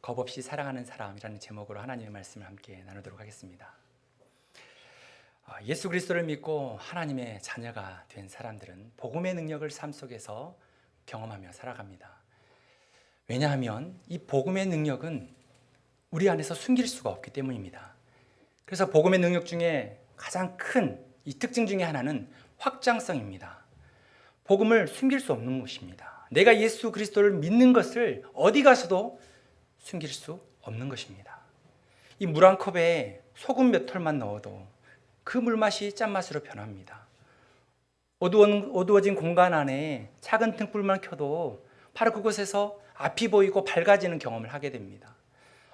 겁없이 사랑하는 사람이라는 제목으로 하나님의 말씀을 함께 나누도록 하겠습니다. 예수 그리스도를 믿고 하나님의 자녀가 된 사람들은 복음의 능력을 삶 속에서 경험하며 살아갑니다. 왜냐하면 이 복음의 능력은 우리 안에서 숨길 수가 없기 때문입니다. 그래서 복음의 능력 중에 가장 큰 이 특징 중에 하나는 확장성입니다. 복음을 숨길 수 없는 것입니다. 내가 예수 그리스도를 믿는 것을 어디 가서도 숨길 수 없는 것입니다. 이 물 한 컵에 소금 몇 톨만 넣어도 그 물맛이 짠맛으로 변합니다. 어두워진 공간 안에 작은 등불만 켜도 바로 그곳에서 앞이 보이고 밝아지는 경험을 하게 됩니다.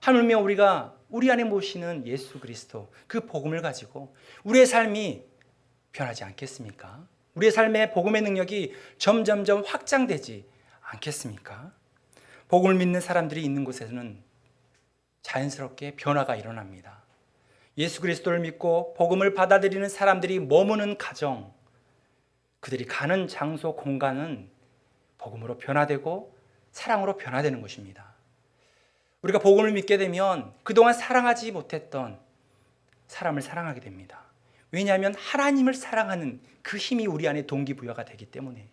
하물며 우리가 우리 안에 모시는 예수 그리스도 그 복음을 가지고 우리의 삶이 변하지 않겠습니까? 우리의 삶의 복음의 능력이 점점점 확장되지 않겠습니까? 복음을 믿는 사람들이 있는 곳에서는 자연스럽게 변화가 일어납니다. 예수 그리스도를 믿고 복음을 받아들이는 사람들이 머무는 가정, 그들이 가는 장소, 공간은 복음으로 변화되고 사랑으로 변화되는 것입니다. 우리가 복음을 믿게 되면 그동안 사랑하지 못했던 사람을 사랑하게 됩니다. 왜냐하면 하나님을 사랑하는 그 힘이 우리 안에 동기부여가 되기 때문에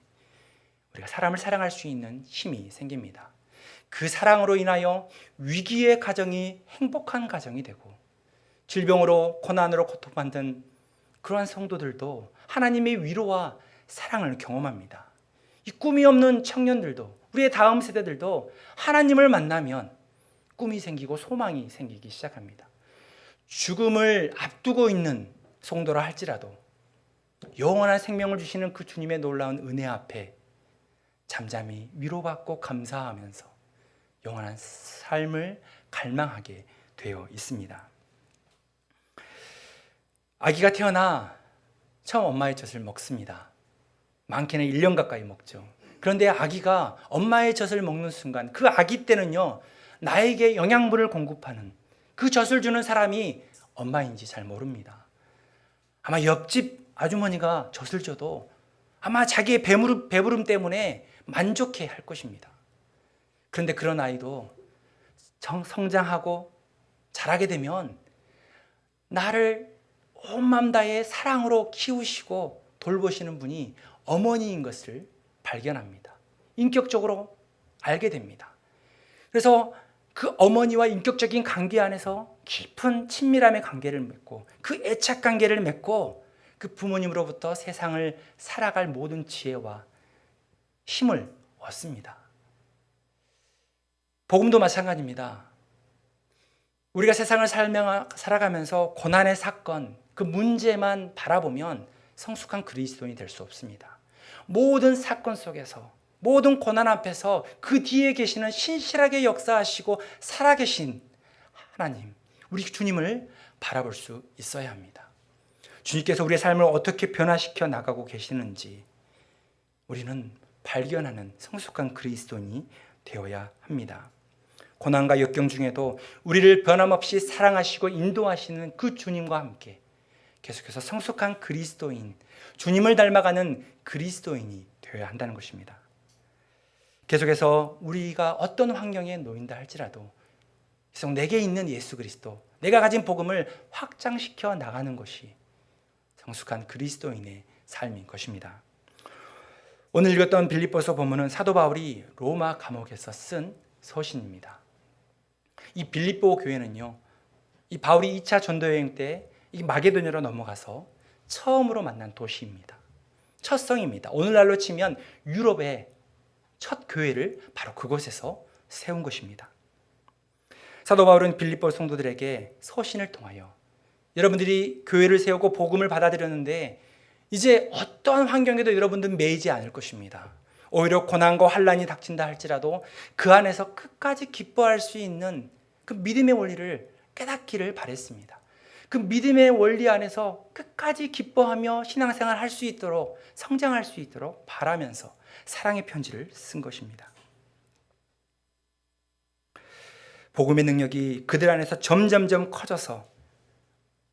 우리가 사람을 사랑할 수 있는 힘이 생깁니다. 그 사랑으로 인하여 위기의 가정이 행복한 가정이 되고 질병으로 고난으로 고통받는 그러한 성도들도 하나님의 위로와 사랑을 경험합니다. 이 꿈이 없는 청년들도, 우리의 다음 세대들도 하나님을 만나면 꿈이 생기고 소망이 생기기 시작합니다. 죽음을 앞두고 있는 성도라 할지라도 영원한 생명을 주시는 그 주님의 놀라운 은혜 앞에 잠잠히 위로받고 감사하면서 영원한 삶을 갈망하게 되어 있습니다. 아기가 태어나 처음 엄마의 젖을 먹습니다. 많게는 1년 가까이 먹죠. 그런데 아기가 엄마의 젖을 먹는 순간 그 아기 때는요, 나에게 영양분을 공급하는 그 젖을 주는 사람이 엄마인지 잘 모릅니다. 아마 옆집 아주머니가 젖을 줘도 아마 자기의 배부름 때문에 만족해 할 것입니다. 그런데 그런 아이도 성장하고 자라게 되면 나를 온 마음 다해 사랑으로 키우시고 돌보시는 분이 어머니인 것을 발견합니다. 인격적으로 알게 됩니다. 그래서 그 어머니와 인격적인 관계 안에서 깊은 친밀함의 관계를 맺고 그 애착 관계를 맺고 그 부모님으로부터 세상을 살아갈 모든 지혜와 힘을 얻습니다. 복음도 마찬가지입니다. 우리가 세상을 살아가면서 고난의 사건, 그 문제만 바라보면 성숙한 그리스도인이 될 수 없습니다. 모든 사건 속에서, 모든 고난 앞에서 그 뒤에 계시는 신실하게 역사하시고 살아계신 하나님, 우리 주님을 바라볼 수 있어야 합니다. 주님께서 우리의 삶을 어떻게 변화시켜 나가고 계시는지 우리는 발견하는 성숙한 그리스도인이 되어야 합니다. 고난과 역경 중에도 우리를 변함없이 사랑하시고 인도하시는 그 주님과 함께 계속해서 성숙한 그리스도인, 주님을 닮아가는 그리스도인이 되어야 한다는 것입니다. 계속해서 우리가 어떤 환경에 놓인다 할지라도 계속 내게 있는 예수 그리스도, 내가 가진 복음을 확장시켜 나가는 것이 성숙한 그리스도인의 삶인 것입니다. 오늘 읽었던 빌립보서 본문은 사도 바울이 로마 감옥에서 쓴 서신입니다. 이 빌립보 교회는요, 이 바울이 2차 전도여행 때 이 마게도냐로 넘어가서 처음으로 만난 도시입니다. 첫 성입니다. 오늘날로 치면 유럽의 첫 교회를 바로 그곳에서 세운 것입니다. 사도 바울은 빌립보 성도들에게 서신을 통하여 여러분들이 교회를 세우고 복음을 받아들였는데 이제 어떠한 환경에도 여러분들은 매이지 않을 것입니다. 오히려 고난과 환난이 닥친다 할지라도 그 안에서 끝까지 기뻐할 수 있는 그 믿음의 원리를 깨닫기를 바랬습니다. 그 믿음의 원리 안에서 끝까지 기뻐하며 신앙생활을 할 수 있도록, 성장할 수 있도록 바라면서 사랑의 편지를 쓴 것입니다. 복음의 능력이 그들 안에서 점점점 커져서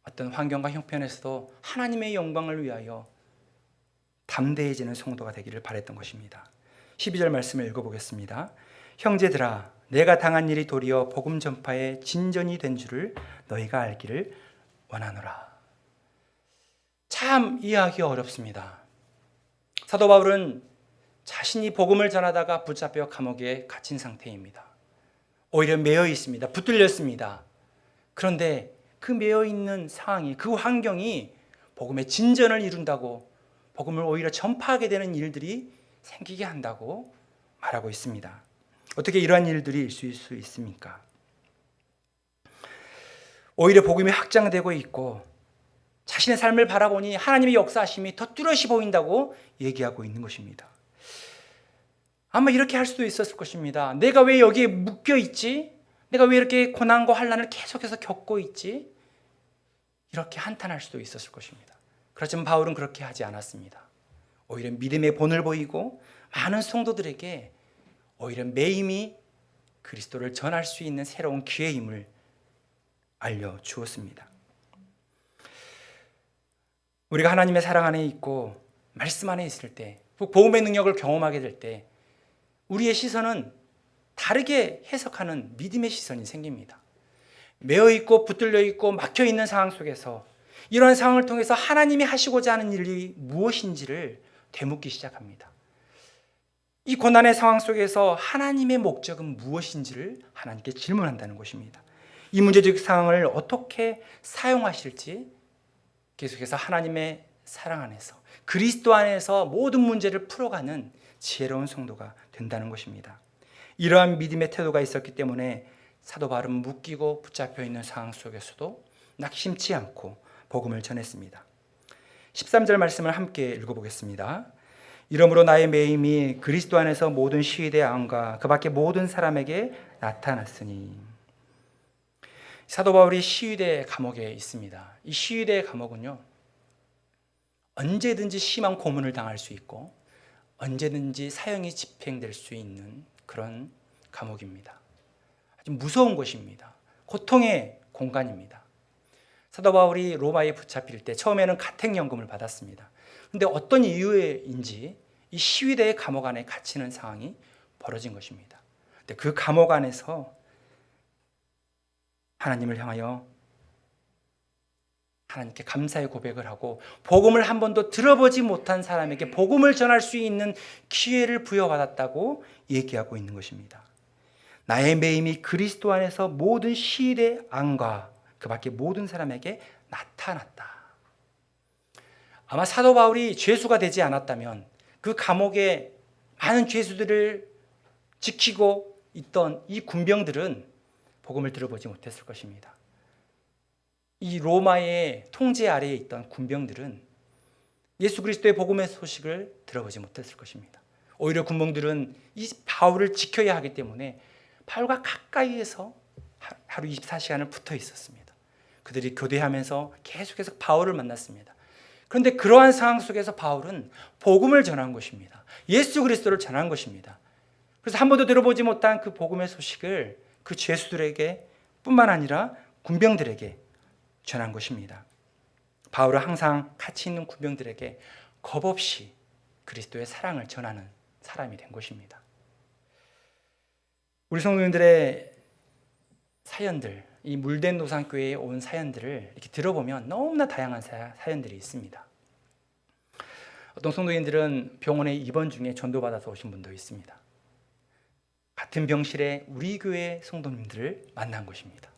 어떤 환경과 형편에서도 하나님의 영광을 위하여 담대해지는 성도가 되기를 바랬던 것입니다. 12절 말씀을 읽어보겠습니다. 형제들아, 내가 당한 일이 도리어 복음 전파의 진전이 된 줄을 너희가 알기를 원하노라. 참 이해하기 어렵습니다. 사도 바울은 자신이 복음을 전하다가 붙잡혀 감옥에 갇힌 상태입니다. 오히려 매여 있습니다. 붙들렸습니다. 그런데 그 매여 있는 상황이, 그 환경이 복음의 진전을 이룬다고, 복음을 오히려 전파하게 되는 일들이 생기게 한다고 말하고 있습니다. 어떻게 이러한 일들이 있을 수 있습니까? 오히려 복음이 확장되고 있고 자신의 삶을 바라보니 하나님의 역사하심이 더 뚜렷이 보인다고 얘기하고 있는 것입니다. 아마 이렇게 할 수도 있었을 것입니다. 내가 왜 여기에 묶여 있지? 내가 왜 이렇게 고난과 환난을 계속해서 겪고 있지? 이렇게 한탄할 수도 있었을 것입니다. 그렇지만 바울은 그렇게 하지 않았습니다. 오히려 믿음의 본을 보이고 많은 성도들에게 오히려 매임이 그리스도를 전할 수 있는 새로운 기회임을 알려주었습니다. 우리가 하나님의 사랑 안에 있고 말씀 안에 있을 때, 복음의 능력을 경험하게 될 때 우리의 시선은 다르게 해석하는 믿음의 시선이 생깁니다. 매여 있고 붙들려 있고 막혀 있는 상황 속에서 이러한 상황을 통해서 하나님이 하시고자 하는 일이 무엇인지를 되묻기 시작합니다. 이 고난의 상황 속에서 하나님의 목적은 무엇인지를 하나님께 질문한다는 것입니다. 이 문제적 상황을 어떻게 사용하실지 계속해서 하나님의 사랑 안에서, 그리스도 안에서 모든 문제를 풀어가는 지혜로운 성도가 된다는 것입니다. 이러한 믿음의 태도가 있었기 때문에 사도 바울은 묶이고 붙잡혀 있는 상황 속에서도 낙심치 않고 복음을 전했습니다. 13절 말씀을 함께 읽어보겠습니다. 이러므로 나의 매임이 그리스도 안에서 모든 시위대 안과 그 밖에 모든 사람에게 나타났으니. 사도 바울이 시위대 감옥에 있습니다. 이 시위대 감옥은요, 언제든지 심한 고문을 당할 수 있고 언제든지 사형이 집행될 수 있는 그런 감옥입니다. 아주 무서운 곳입니다. 고통의 공간입니다. 사도 바울이 로마에 붙잡힐 때 처음에는 가택연금을 받았습니다. 그런데 어떤 이유인지 이 시위대의 감옥 안에 갇히는 상황이 벌어진 것입니다. 근데 그 감옥 안에서 하나님을 향하여 하나님께 감사의 고백을 하고 복음을 한 번도 들어보지 못한 사람에게 복음을 전할 수 있는 기회를 부여받았다고 얘기하고 있는 것입니다. 나의 매임이 그리스도 안에서 모든 시대 안과 그 밖에 모든 사람에게 나타났다. 아마 사도 바울이 죄수가 되지 않았다면 그 감옥에 많은 죄수들을 지키고 있던 이 군병들은 복음을 들어보지 못했을 것입니다. 이 로마의 통제 아래에 있던 군병들은 예수 그리스도의 복음의 소식을 들어보지 못했을 것입니다. 오히려 군병들은 이 바울을 지켜야 하기 때문에 바울과 가까이에서 하루 24시간을 붙어 있었습니다. 그들이 교대하면서 계속해서 바울을 만났습니다. 그런데 그러한 상황 속에서 바울은 복음을 전한 것입니다. 예수 그리스도를 전한 것입니다. 그래서 한 번도 들어보지 못한 그 복음의 소식을 그 죄수들에게 뿐만 아니라 군병들에게 전한 것입니다. 바울은 항상 같이 있는 군병들에게 겁없이 그리스도의 사랑을 전하는 사람이 된 것입니다. 우리 성도님들의 사연들, 이 물된 노상교회에 온 사연들을 이렇게 들어보면 너무나 다양한 사연들이 있습니다. 어떤 성도님들은 병원에 입원 중에 전도받아서 오신 분도 있습니다. 같은 병실에 우리 교회 성도님들을 만난 것입니다.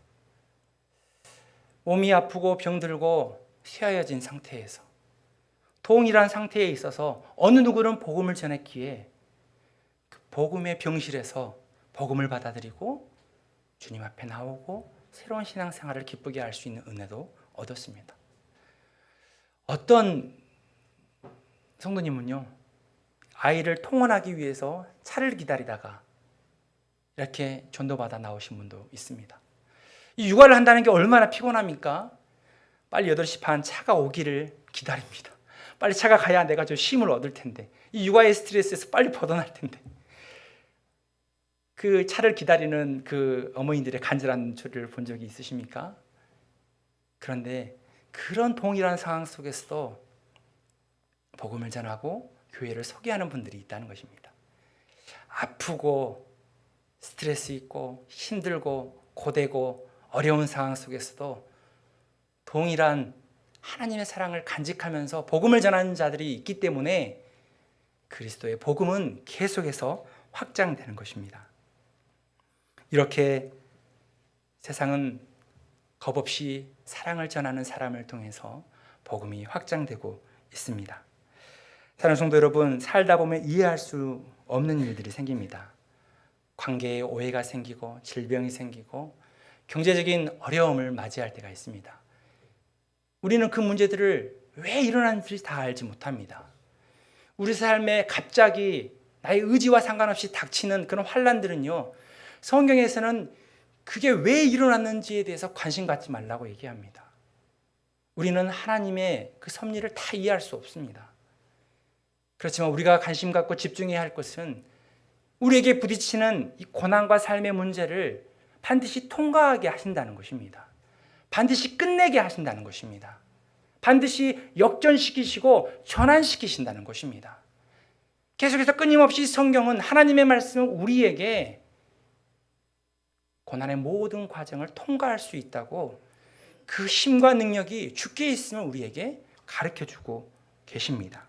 몸이 아프고 병들고 쇠하여진 상태에서 동일한 상태에 있어서 어느 누구는 복음을 전했기에 그 복음의 병실에서 복음을 받아들이고 주님 앞에 나오고 새로운 신앙생활을 기쁘게 할 수 있는 은혜도 얻었습니다. 어떤 성도님은요, 아이를 통원하기 위해서 차를 기다리다가 이렇게 전도받아 나오신 분도 있습니다. 이 육아를 한다는 게 얼마나 피곤합니까? 빨리 8시 반 차가 오기를 기다립니다. 빨리 차가 가야 내가 좀 쉼을 얻을 텐데, 이 육아의 스트레스에서 빨리 벗어날 텐데, 그 차를 기다리는 그 어머니들의 간절한 소리를 본 적이 있으십니까? 그런데 그런 동일한 상황 속에서도 복음을 전하고 교회를 소개하는 분들이 있다는 것입니다. 아프고 스트레스 있고 힘들고 고되고 어려운 상황 속에서도 동일한 하나님의 사랑을 간직하면서 복음을 전하는 자들이 있기 때문에 그리스도의 복음은 계속해서 확장되는 것입니다. 이렇게 세상은 겁없이 사랑을 전하는 사람을 통해서 복음이 확장되고 있습니다. 사랑하는 성도 여러분, 살다 보면 이해할 수 없는 일들이 생깁니다. 관계에 오해가 생기고 질병이 생기고 경제적인 어려움을 맞이할 때가 있습니다. 우리는 그 문제들을 왜 일어나는지 다 알지 못합니다. 우리 삶에 갑자기 나의 의지와 상관없이 닥치는 그런 환난들은요, 성경에서는 그게 왜 일어났는지에 대해서 관심 갖지 말라고 얘기합니다. 우리는 하나님의 그 섭리를 다 이해할 수 없습니다. 그렇지만 우리가 관심 갖고 집중해야 할 것은 우리에게 부딪히는 이 고난과 삶의 문제를 반드시 통과하게 하신다는 것입니다. 반드시 끝내게 하신다는 것입니다. 반드시 역전시키시고 전환시키신다는 것입니다. 계속해서 끊임없이 성경은 하나님의 말씀을 우리에게 고난의 모든 과정을 통과할 수 있다고 그 힘과 능력이 주께 있으면 우리에게 가르쳐주고 계십니다.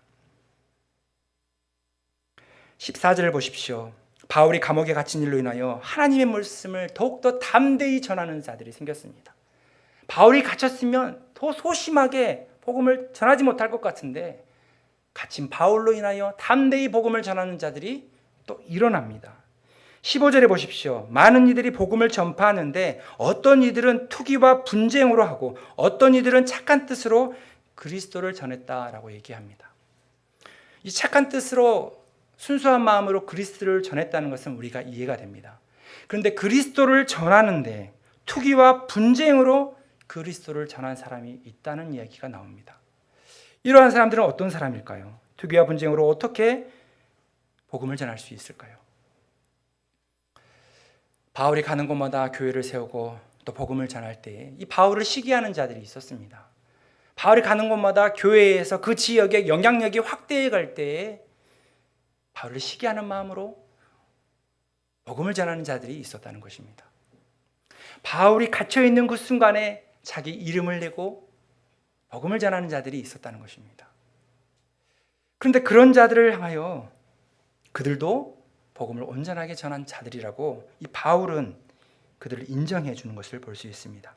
14절을 보십시오. 바울이 감옥에 갇힌 일로 인하여 하나님의 말씀을 더욱더 담대히 전하는 자들이 생겼습니다. 바울이 갇혔으면 더 소심하게 복음을 전하지 못할 것 같은데 갇힌 바울로 인하여 담대히 복음을 전하는 자들이 또 일어납니다. 15절에 보십시오. 많은 이들이 복음을 전파하는데 어떤 이들은 투기와 분쟁으로 하고 어떤 이들은 착한 뜻으로 그리스도를 전했다라고 얘기합니다. 이 착한 뜻으로 순수한 마음으로 그리스도를 전했다는 것은 우리가 이해가 됩니다. 그런데 그리스도를 전하는데 투기와 분쟁으로 그리스도를 전한 사람이 있다는 이야기가 나옵니다. 이러한 사람들은 어떤 사람일까요? 투기와 분쟁으로 어떻게 복음을 전할 수 있을까요? 바울이 가는 곳마다 교회를 세우고 또 복음을 전할 때 이 바울을 시기하는 자들이 있었습니다. 바울이 가는 곳마다 교회에서 그 지역의 영향력이 확대해 갈 때에 바울을 시기하는 마음으로 복음을 전하는 자들이 있었다는 것입니다. 바울이 갇혀있는 그 순간에 자기 이름을 내고 복음을 전하는 자들이 있었다는 것입니다. 그런데 그런 자들을 향하여 그들도 복음을 온전하게 전한 자들이라고 이 바울은 그들을 인정해 주는 것을 볼 수 있습니다.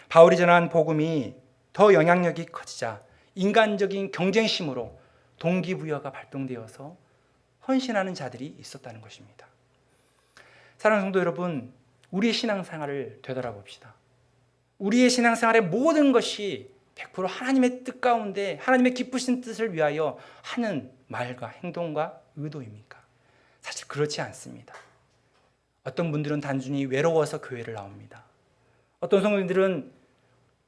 바울이 전한 복음이 더 영향력이 커지자 인간적인 경쟁심으로 동기부여가 발동되어서 헌신하는 자들이 있었다는 것입니다. 사랑하는 성도 여러분, 우리의 신앙생활을 되돌아봅시다. 우리의 신앙생활의 모든 것이 100% 하나님의 뜻 가운데 하나님의 기쁘신 뜻을 위하여 하는 말과 행동과 의도입니까? 사실 그렇지 않습니다. 어떤 분들은 단순히 외로워서 교회를 나옵니다. 어떤 성도들은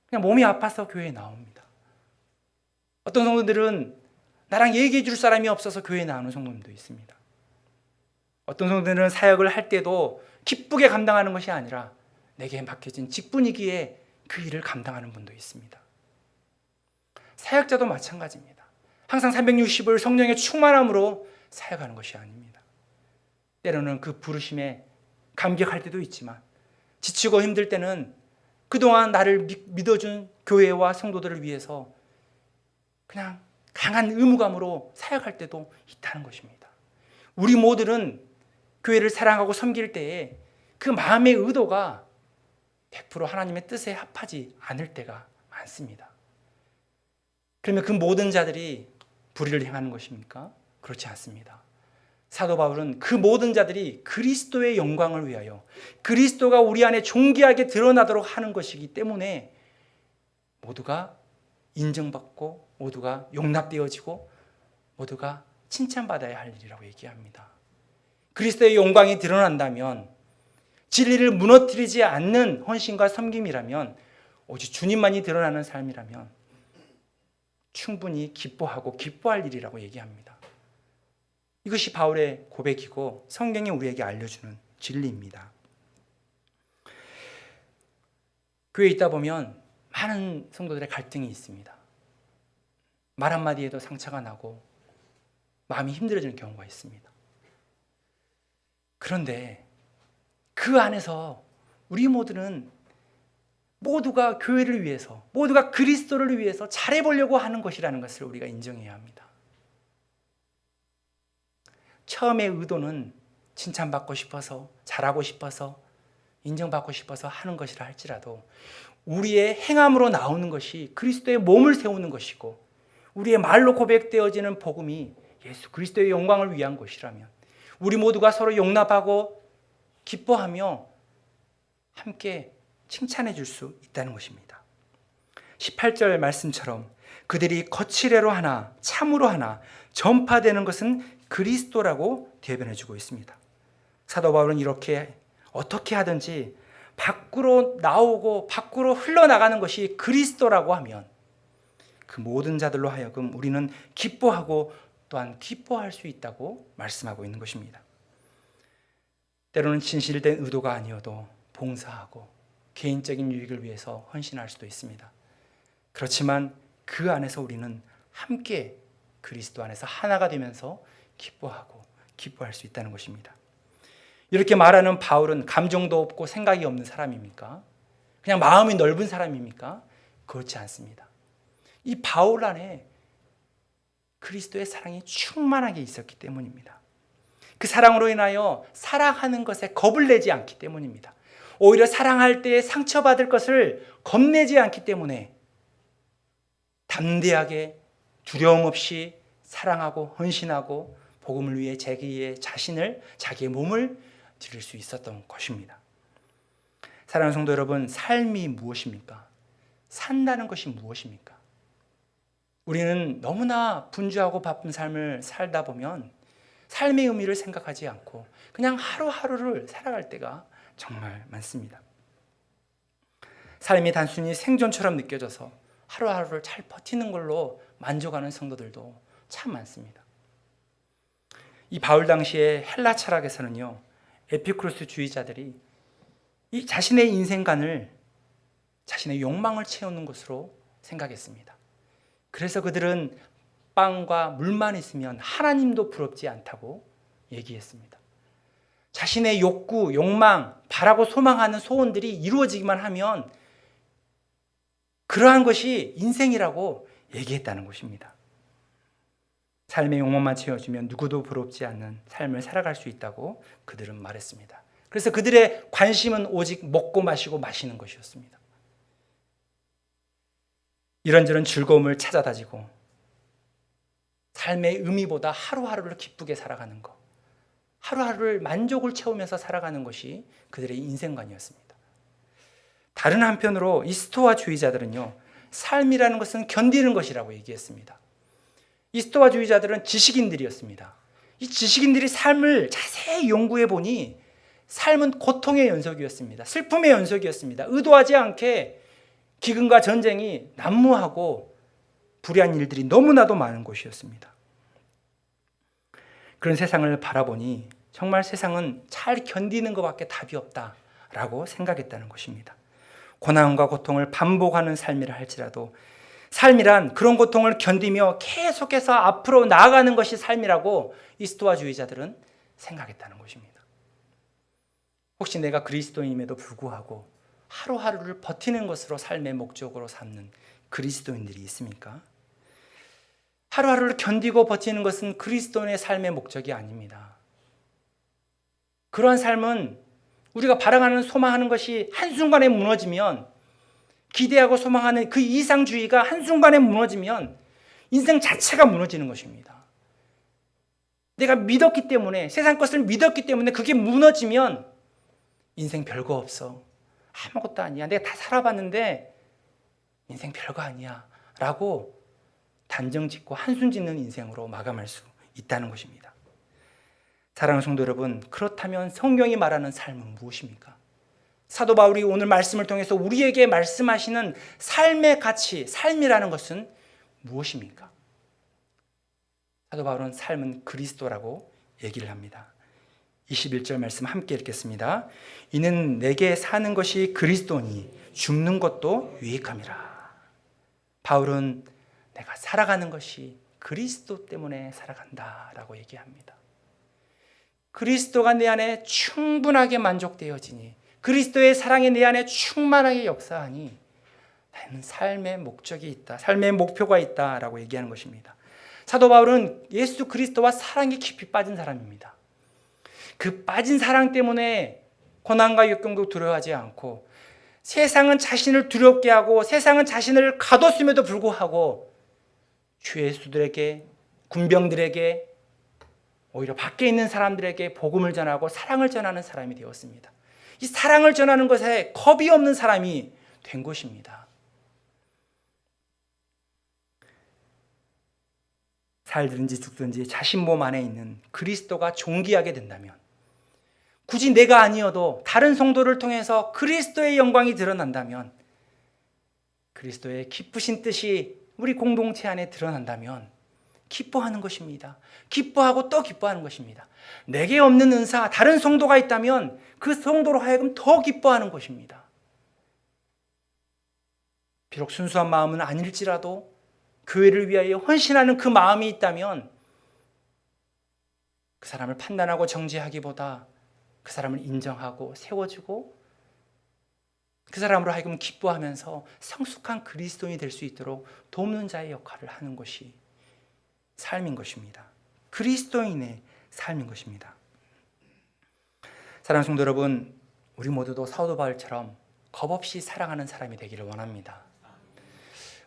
그냥 몸이 아파서 교회에 나옵니다. 어떤 성도들은 나랑 얘기해 줄 사람이 없어서 교회에 나오는 성도님도 있습니다. 어떤 성도들은 사역을 할 때도 기쁘게 감당하는 것이 아니라 내게 맡겨진 직분이기에 그 일을 감당하는 분도 있습니다. 사역자도 마찬가지입니다. 항상 360을 성령의 충만함으로 사역하는 것이 아닙니다. 때로는 그 부르심에 감격할 때도 있지만 지치고 힘들 때는 그동안 나를 믿어준 교회와 성도들을 위해서 그냥 강한 의무감으로 사역할 때도 있다는 것입니다. 우리 모두는 교회를 사랑하고 섬길 때에 그 마음의 의도가 100% 하나님의 뜻에 합하지 않을 때가 많습니다. 그러면 그 모든 자들이 불의를 행하는 것입니까? 그렇지 않습니다. 사도 바울은 그 모든 자들이 그리스도의 영광을 위하여 그리스도가 우리 안에 존귀하게 드러나도록 하는 것이기 때문에 모두가 인정받고 모두가 용납되어지고 모두가 칭찬받아야 할 일이라고 얘기합니다. 그리스도의 영광이 드러난다면 진리를 무너뜨리지 않는 헌신과 섬김이라면 오직 주님만이 드러나는 삶이라면 충분히 기뻐하고 기뻐할 일이라고 얘기합니다. 이것이 바울의 고백이고 성경이 우리에게 알려주는 진리입니다. 교회에 있다 보면 많은 성도들의 갈등이 있습니다. 말 한마디에도 상처가 나고 마음이 힘들어지는 경우가 있습니다. 그런데 그 안에서 우리 모두가 교회를 위해서, 모두가 그리스도를 위해서 잘해보려고 하는 것이라는 것을 우리가 인정해야 합니다. 처음의 의도는 칭찬받고 싶어서, 잘하고 싶어서, 인정받고 싶어서 하는 것이라 할지라도 우리의 행함으로 나오는 것이 그리스도의 몸을 세우는 것이고, 우리의 말로 고백되어지는 복음이 예수 그리스도의 영광을 위한 것이라면 우리 모두가 서로 용납하고 기뻐하며 함께 칭찬해 줄 수 있다는 것입니다. 18절 말씀처럼 그들이 거칠애로 하나 참으로 하나 전파되는 것은 그리스도라고 대변해 주고 있습니다. 사도 바울은 이렇게 어떻게 하든지 밖으로 나오고 밖으로 흘러나가는 것이 그리스도라고 하면 그 모든 자들로 하여금 우리는 기뻐하고 또한 기뻐할 수 있다고 말씀하고 있는 것입니다. 때로는 진실된 의도가 아니어도 봉사하고 개인적인 유익을 위해서 헌신할 수도 있습니다. 그렇지만 그 안에서 우리는 함께 그리스도 안에서 하나가 되면서 기뻐하고 기뻐할 수 있다는 것입니다. 이렇게 말하는 바울은 감정도 없고 생각이 없는 사람입니까? 그냥 마음이 넓은 사람입니까? 그렇지 않습니다. 이 바울 안에 그리스도의 사랑이 충만하게 있었기 때문입니다. 그 사랑으로 인하여 사랑하는 것에 겁을 내지 않기 때문입니다. 오히려 사랑할 때에 상처받을 것을 겁내지 않기 때문에 담대하게 두려움 없이 사랑하고 헌신하고 복음을 위해 자기의 자신을, 자기의 몸을 드릴 수 있었던 것입니다. 사랑하는 성도 여러분, 삶이 무엇입니까? 산다는 것이 무엇입니까? 우리는 너무나 분주하고 바쁜 삶을 살다 보면 삶의 의미를 생각하지 않고 그냥 하루하루를 살아갈 때가 정말 많습니다. 삶이 단순히 생존처럼 느껴져서 하루하루를 잘 버티는 걸로 만족하는 성도들도 참 많습니다. 이 바울 당시의 헬라 철학에서는요, 에피쿠로스주의자들이 이 자신의 인생관을 자신의 욕망을 채우는 것으로 생각했습니다. 그래서 그들은 빵과 물만 있으면 하나님도 부럽지 않다고 얘기했습니다. 자신의 욕구, 욕망, 바라고 소망하는 소원들이 이루어지기만 하면 그러한 것이 인생이라고 얘기했다는 것입니다. 삶의 욕망만 채워주면 누구도 부럽지 않는 삶을 살아갈 수 있다고 그들은 말했습니다. 그래서 그들의 관심은 오직 먹고 마시고 마시는 것이었습니다. 이런저런 즐거움을 찾아다지고 삶의 의미보다 하루하루를 기쁘게 살아가는 것, 하루하루를 만족을 채우면서 살아가는 것이 그들의 인생관이었습니다. 다른 한편으로 이 스토아주의자들은요, 삶이라는 것은 견디는 것이라고 얘기했습니다. 이 스토아주의자들은 지식인들이었습니다. 이 지식인들이 삶을 자세히 연구해 보니 삶은 고통의 연속이었습니다. 슬픔의 연속이었습니다. 의도하지 않게 기근과 전쟁이 난무하고 불의한 일들이 너무나도 많은 곳이었습니다. 그런 세상을 바라보니 정말 세상은 잘 견디는 것밖에 답이 없다라고 생각했다는 것입니다. 고난과 고통을 반복하는 삶이라 할지라도 삶이란 그런 고통을 견디며 계속해서 앞으로 나아가는 것이 삶이라고 이 스토아주의자들은 생각했다는 것입니다. 혹시 내가 그리스도인임에도 불구하고 하루하루를 버티는 것으로 삶의 목적으로 삼는 그리스도인들이 있습니까? 하루하루를 견디고 버티는 것은 그리스도인의 삶의 목적이 아닙니다. 그러한 삶은 우리가 바라가는 소망하는 것이 한순간에 무너지면, 기대하고 소망하는 그 이상주의가 한순간에 무너지면 인생 자체가 무너지는 것입니다. 내가 믿었기 때문에, 세상 것을 믿었기 때문에 그게 무너지면 인생 별거 없어, 아무것도 아니야, 내가 다 살아봤는데 인생 별거 아니야 라고 단정짓고 한숨 짓는 인생으로 마감할 수 있다는 것입니다. 사랑하는 성도 여러분, 그렇다면 성경이 말하는 삶은 무엇입니까? 사도 바울이 오늘 말씀을 통해서 우리에게 말씀하시는 삶의 가치, 삶이라는 것은 무엇입니까? 사도 바울은 삶은 그리스도라고 얘기를 합니다. 21절 말씀 함께 읽겠습니다. 이는 내게 사는 것이 그리스도니 죽는 것도 유익함이라. 바울은 내가 살아가는 것이 그리스도 때문에 살아간다라고 얘기합니다. 그리스도가 내 안에 충분하게 만족되어지니, 그리스도의 사랑이 내 안에 충만하게 역사하니 나는 삶의 목적이 있다, 삶의 목표가 있다라고 얘기하는 것입니다. 사도 바울은 예수 그리스도와 사랑에 깊이 빠진 사람입니다. 그 빠진 사랑 때문에 고난과 역경도 두려워하지 않고, 세상은 자신을 두렵게 하고 세상은 자신을 가뒀음에도 불구하고 주 예수들에게, 군병들에게, 오히려 밖에 있는 사람들에게 복음을 전하고 사랑을 전하는 사람이 되었습니다. 이 사랑을 전하는 것에 겁이 없는 사람이 된 것입니다. 살든지 죽든지 자신 몸 안에 있는 그리스도가 존귀하게 된다면, 굳이 내가 아니어도 다른 성도를 통해서 그리스도의 영광이 드러난다면, 그리스도의 기쁘신 뜻이 우리 공동체 안에 드러난다면 기뻐하는 것입니다. 기뻐하고 또 기뻐하는 것입니다. 내게 없는 은사, 다른 성도가 있다면 그 성도로 하여금 더 기뻐하는 것입니다. 비록 순수한 마음은 아닐지라도 교회를 위하여 헌신하는 그 마음이 있다면, 그 사람을 판단하고 정죄하기보다 그 사람을 인정하고 세워주고 그 사람으로 하여금 기뻐하면서 성숙한 그리스도인이 될 수 있도록 돕는 자의 역할을 하는 것이 삶인 것입니다. 그리스도인의 삶인 것입니다. 사랑하는 성도 여러분, 우리 모두도 사도 바울처럼 겁없이 사랑하는 사람이 되기를 원합니다.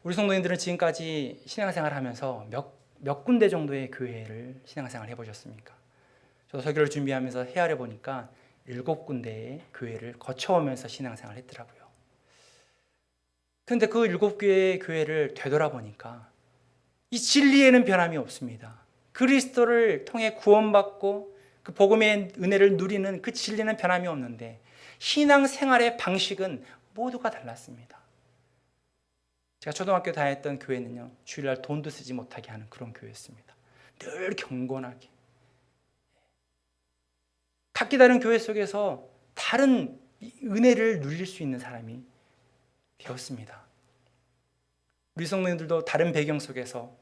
우리 성도님들은 지금까지 신앙생활을 하면서 몇 군데 정도의 교회를 신앙생활을 해보셨습니까? 저도 설교를 준비하면서 헤아려 보니까 7군데의 교회를 거쳐오면서 신앙생활을 했더라고요. 그런데 그 7개의 교회를 되돌아보니까 이 진리에는 변함이 없습니다. 그리스도를 통해 구원받고 그 복음의 은혜를 누리는 그 진리는 변함이 없는데, 신앙생활의 방식은 모두가 달랐습니다. 제가 초등학교 다녔던 교회는요, 주일날 돈도 쓰지 못하게 하는 그런 교회였습니다. 늘 경건하게. 각기 다른 교회 속에서 다른 은혜를 누릴 수 있는 사람이 되었습니다. 우리 성도님들도 다른 배경 속에서,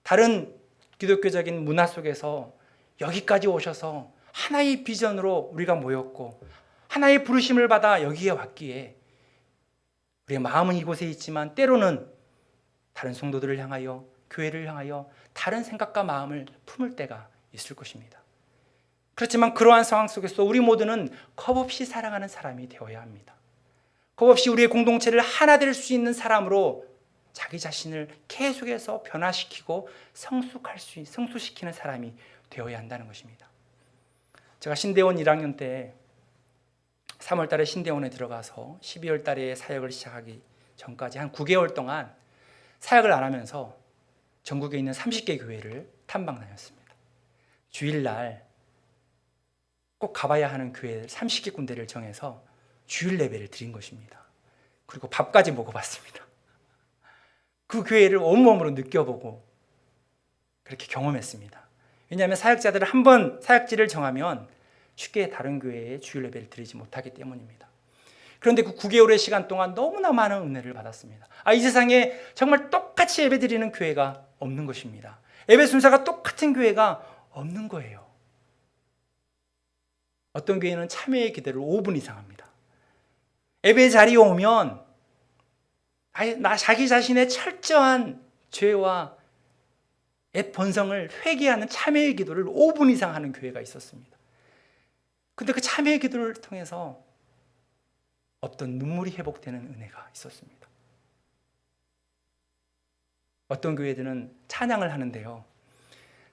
다른 기독교적인 문화 속에서 여기까지 오셔서 하나의 비전으로 우리가 모였고 하나의 부르심을 받아 여기에 왔기에 우리의 마음은 이곳에 있지만 때로는 다른 성도들을 향하여, 교회를 향하여 다른 생각과 마음을 품을 때가 있을 것입니다. 그렇지만 그러한 상황 속에서 우리 모두는 겁없이 사랑하는 사람이 되어야 합니다. 겁없이 우리의 공동체를 하나 될 수 있는 사람으로 자기 자신을 계속해서 변화시키고 성수시키는 사람이 되어야 한다는 것입니다. 제가 신대원 1학년 때 3월 달에 신대원에 들어가서 12월 달에 사역을 시작하기 전까지 한 9개월 동안 사역을 안 하면서 전국에 있는 30개 교회를 탐방 다녔습니다. 주일날 꼭 가봐야 하는 교회 30개 군데를 정해서 주일 예배를 드린 것입니다. 그리고 밥까지 먹어봤습니다. 그 교회를 온몸으로 느껴보고 그렇게 경험했습니다. 왜냐하면 사역자들은 한 번 사역지를 정하면 쉽게 다른 교회에 주일 예배를 드리지 못하기 때문입니다. 그런데 그 9개월의 시간 동안 너무나 많은 은혜를 받았습니다. 이 세상에 정말 똑같이 예배 드리는 교회가 없는 것입니다. 예배 순서가 똑같은 교회가 없는 거예요. 어떤 교회는 참여의 기도를 5분 이상 합니다. 예배 자리에 오면 자기 자신의 철저한 죄와 옛 본성을 회개하는 참회의 기도를 5분 이상 하는 교회가 있었습니다. 근데 그 참회의 기도를 통해서 어떤 눈물이 회복되는 은혜가 있었습니다. 어떤 교회들은 찬양을 하는데요,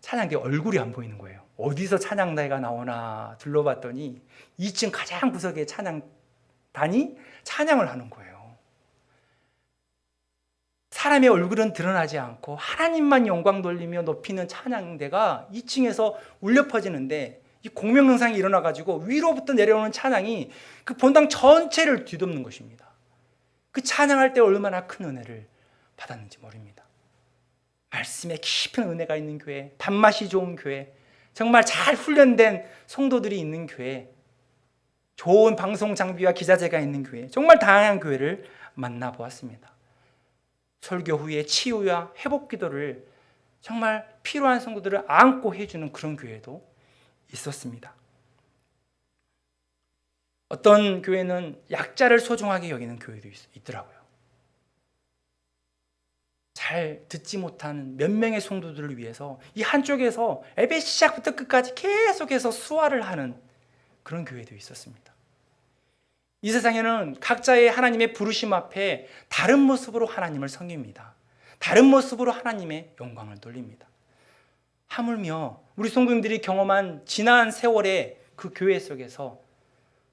찬양대 얼굴이 안 보이는 거예요. 어디서 찬양대가 나오나 둘러봤더니 2층 가장 구석에 찬양단이 찬양을 하는 거예요. 사람의 얼굴은 드러나지 않고 하나님만 영광 돌리며 높이는 찬양대가 2층에서 울려 퍼지는데, 이 공명영상이 일어나가지고 위로부터 내려오는 찬양이 그 본당 전체를 뒤덮는 것입니다. 그 찬양할 때 얼마나 큰 은혜를 받았는지 모릅니다. 말씀에 깊은 은혜가 있는 교회, 밥맛이 좋은 교회, 정말 잘 훈련된 성도들이 있는 교회, 좋은 방송 장비와 기자재가 있는 교회, 정말 다양한 교회를 만나보았습니다. 설교 후에 치유와 회복 기도를 정말 필요한 성도들을 안고 해주는 그런 교회도 있었습니다. 어떤 교회는 약자를 소중하게 여기는 교회도 있더라고요. 잘 듣지 못하는 몇 명의 성도들을 위해서 이 한쪽에서 예배 시작부터 끝까지 계속해서 수화를 하는 그런 교회도 있었습니다. 이 세상에는 각자의 하나님의 부르심 앞에 다른 모습으로 하나님을 섬깁니다. 다른 모습으로 하나님의 영광을 돌립니다. 하물며 우리 성도님들이 경험한 지난 세월의 그 교회 속에서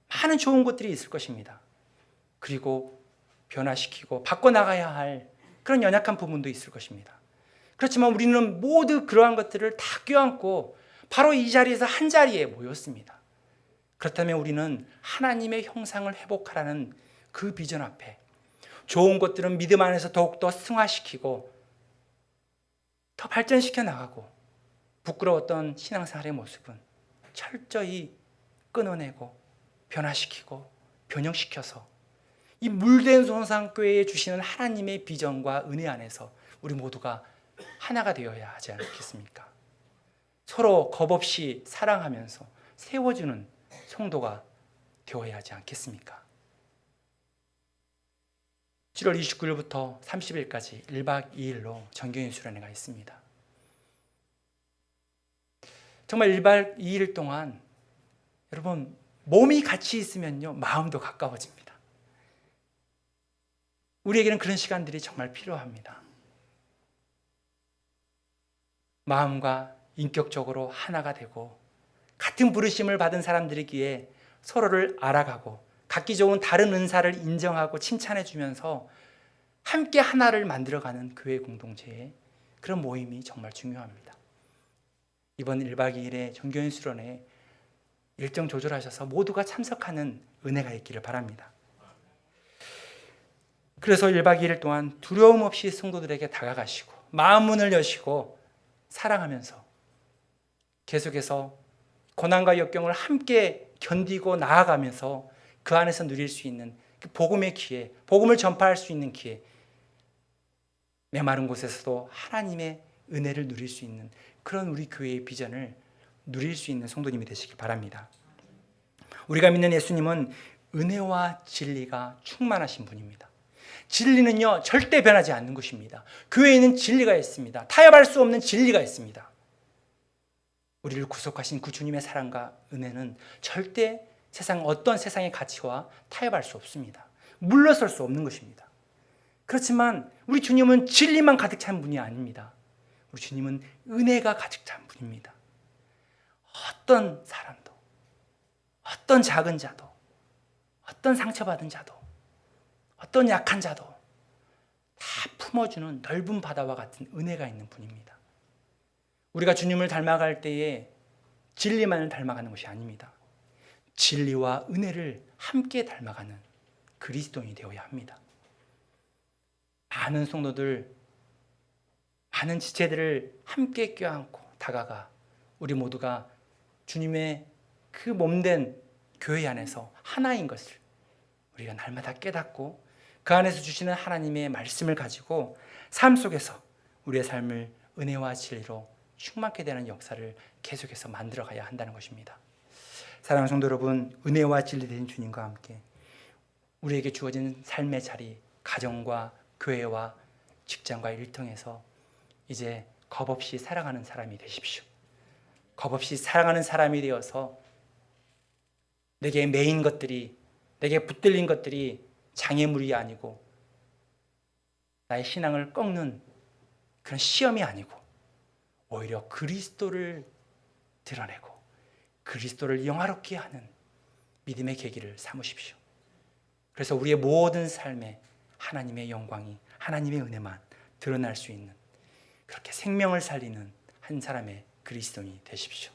많은 좋은 것들이 있을 것입니다. 그리고 변화시키고 바꿔나가야 할 그런 연약한 부분도 있을 것입니다. 그렇지만 우리는 모두 그러한 것들을 다 껴안고 바로 이 자리에서 한 자리에 모였습니다. 그렇다면 우리는 하나님의 형상을 회복하라는 그 비전 앞에 좋은 것들은 믿음 안에서 더욱더 승화시키고 더 발전시켜 나가고, 부끄러웠던 신앙생활의 모습은 철저히 끊어내고 변화시키고 변형시켜서 이 물된 손상교회에 주시는 하나님의 비전과 은혜 안에서 우리 모두가 하나가 되어야 하지 않겠습니까? 서로 겁없이 사랑하면서 세워주는 성도가 되어야 하지 않겠습니까? 7월 29일부터 30일까지 1박 2일로 정경인 수련회가 있습니다. 정말 1박 2일 동안 여러분, 몸이 같이 있으면요, 마음도 가까워집니다. 우리에게는 그런 시간들이 정말 필요합니다. 마음과 인격적으로 하나가 되고 같은 부르심을 받은 사람들이기에 서로를 알아가고 갖기 좋은 다른 은사를 인정하고 칭찬해 주면서 함께 하나를 만들어가는 교회 공동체의 그런 모임이 정말 중요합니다. 이번 1박 2일의 정교인 수련회 일정 조절하셔서 모두가 참석하는 은혜가 있기를 바랍니다. 그래서 1박 2일 동안 두려움 없이 성도들에게 다가가시고 마음 문을 여시고 사랑하면서 계속해서 고난과 역경을 함께 견디고 나아가면서 그 안에서 누릴 수 있는 복음의 기회, 복음을 전파할 수 있는 기회, 메마른 곳에서도 하나님의 은혜를 누릴 수 있는 그런 우리 교회의 비전을 누릴 수 있는 성도님이 되시길 바랍니다. 우리가 믿는 예수님은 은혜와 진리가 충만하신 분입니다. 진리는요, 절대 변하지 않는 것입니다. 교회에는 진리가 있습니다. 타협할 수 없는 진리가 있습니다. 우리를 구속하신 그 주님의 사랑과 은혜는 절대 어떤 세상의 가치와 타협할 수 없습니다. 물러설 수 없는 것입니다. 그렇지만 우리 주님은 진리만 가득 찬 분이 아닙니다. 우리 주님은 은혜가 가득 찬 분입니다. 어떤 사람도, 어떤 작은 자도, 어떤 상처받은 자도, 어떤 약한 자도 다 품어주는 넓은 바다와 같은 은혜가 있는 분입니다. 우리가 주님을 닮아갈 때에 진리만을 닮아가는 것이 아닙니다. 진리와 은혜를 함께 닮아가는 그리스도인이 되어야 합니다. 많은 성도들, 많은 지체들을 함께 껴안고 다가가 우리 모두가 주님의 그 몸된 교회 안에서 하나인 것을 우리가 날마다 깨닫고 그 안에서 주시는 하나님의 말씀을 가지고 삶 속에서 우리의 삶을 은혜와 진리로 충만케 되는 역사를 계속해서 만들어가야 한다는 것입니다. 사랑하는 성도 여러분, 은혜와 진리 된 주님과 함께 우리에게 주어진 삶의 자리, 가정과 교회와 직장과 일터에서 이제 겁없이 살아가는 사람이 되십시오. 겁없이 살아가는 사람이 되어서 내게 매인 것들이, 내게 붙들린 것들이 장애물이 아니고 나의 신앙을 꺾는 그런 시험이 아니고 오히려 그리스도를 드러내고 그리스도를 영화롭게 하는 믿음의 계기를 삼으십시오. 그래서 우리의 모든 삶에 하나님의 영광이, 하나님의 은혜만 드러날 수 있는 그렇게 생명을 살리는 한 사람의 그리스도인이 되십시오.